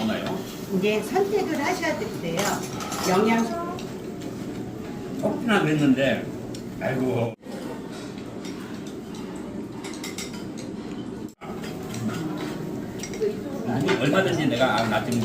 나오나요? 이제 선택을 하셔야 돼요. 영양 혹시나 그랬는데 아이고 얼마든지 내가 나 지금